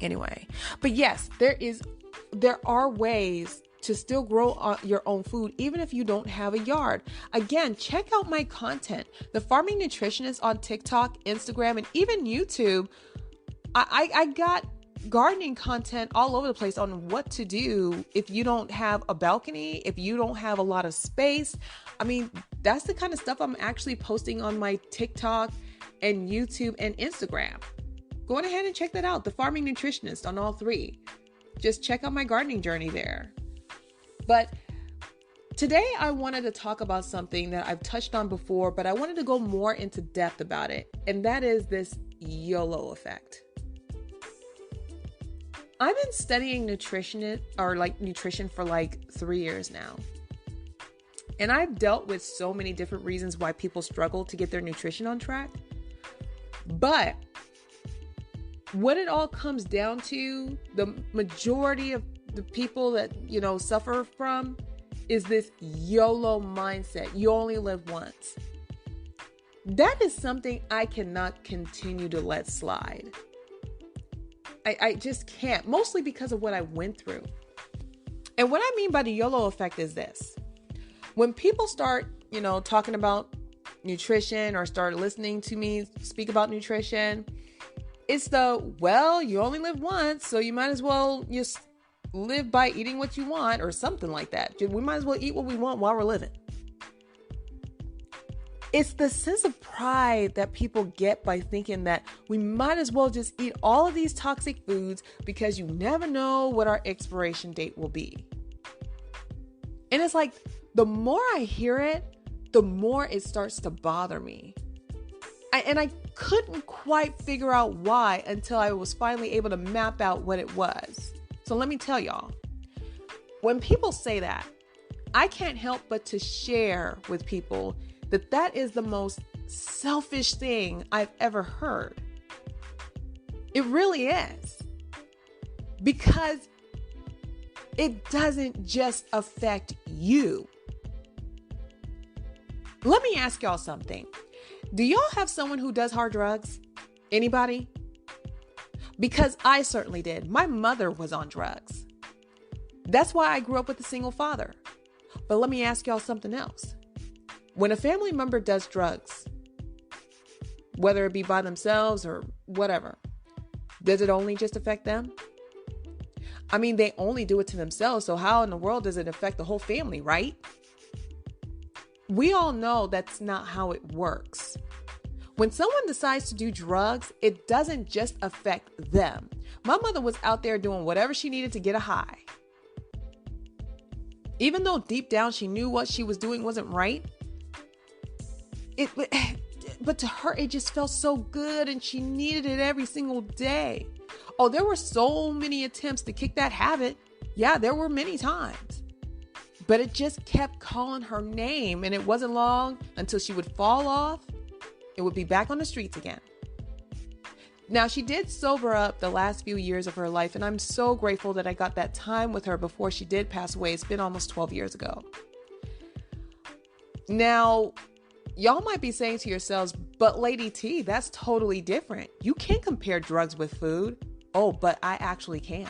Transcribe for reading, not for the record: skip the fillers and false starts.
Anyway, but yes, there are ways to still grow your own food, even if you don't have a yard. Again, check out my content, The Farming Nutritionist, on TikTok, Instagram, and even YouTube. I got gardening content all over the place on what to do if you don't have a balcony, if you don't have a lot of space. I mean, that's the kind of stuff I'm actually posting on my TikTok and YouTube and Instagram. Go on ahead and check that out. The Farming Nutritionist on all three. Just check out my gardening journey there. But today I wanted to talk about something that I've touched on before, but I wanted to go more into depth about it. And that is this YOLO effect. I've been studying nutrition for like 3 years now. And I've dealt with so many different reasons why people struggle to get their nutrition on track. But what it all comes down to, the majority of the people that, suffer from, is this YOLO mindset. You only live once. That is something I cannot continue to let slide. I just can't, mostly because of what I went through. And what I mean by the YOLO effect is this. When people start, talking about nutrition or start listening to me speak about nutrition, it's you only live once, so you might as well just live by eating what you want or something like that. We might as well eat what we want while we're living. It's the sense of pride that people get by thinking that we might as well just eat all of these toxic foods because you never know what our expiration date will be. And it's like, the more I hear it, the more it starts to bother me. I couldn't quite figure out why until I was finally able to map out what it was. So let me tell y'all, when people say that, I can't help but to share with people that is the most selfish thing I've ever heard. It really is. Because it doesn't just affect you. Let me ask y'all something. Do y'all have someone who does hard drugs? Anybody? Because I certainly did. My mother was on drugs. That's why I grew up with a single father. But let me ask y'all something else. When a family member does drugs, whether it be by themselves or whatever, does it only just affect them? I mean, they only do it to themselves. So how in the world does it affect the whole family, right? We all know that's not how it works. When someone decides to do drugs, it doesn't just affect them. My mother was out there doing whatever she needed to get a high. Even though deep down she knew what she was doing wasn't right, but to her, it just felt so good and she needed it every single day. Oh, there were so many attempts to kick that habit. Yeah, there were many times. But it just kept calling her name, and it wasn't long until she would fall off. It would be back on the streets again. Now, she did sober up the last few years of her life, and I'm so grateful that I got that time with her before she did pass away. It's been almost 12 years ago. Now, y'all might be saying to yourselves, but Lady T, that's totally different. You can't compare drugs with food. Oh, but I actually can.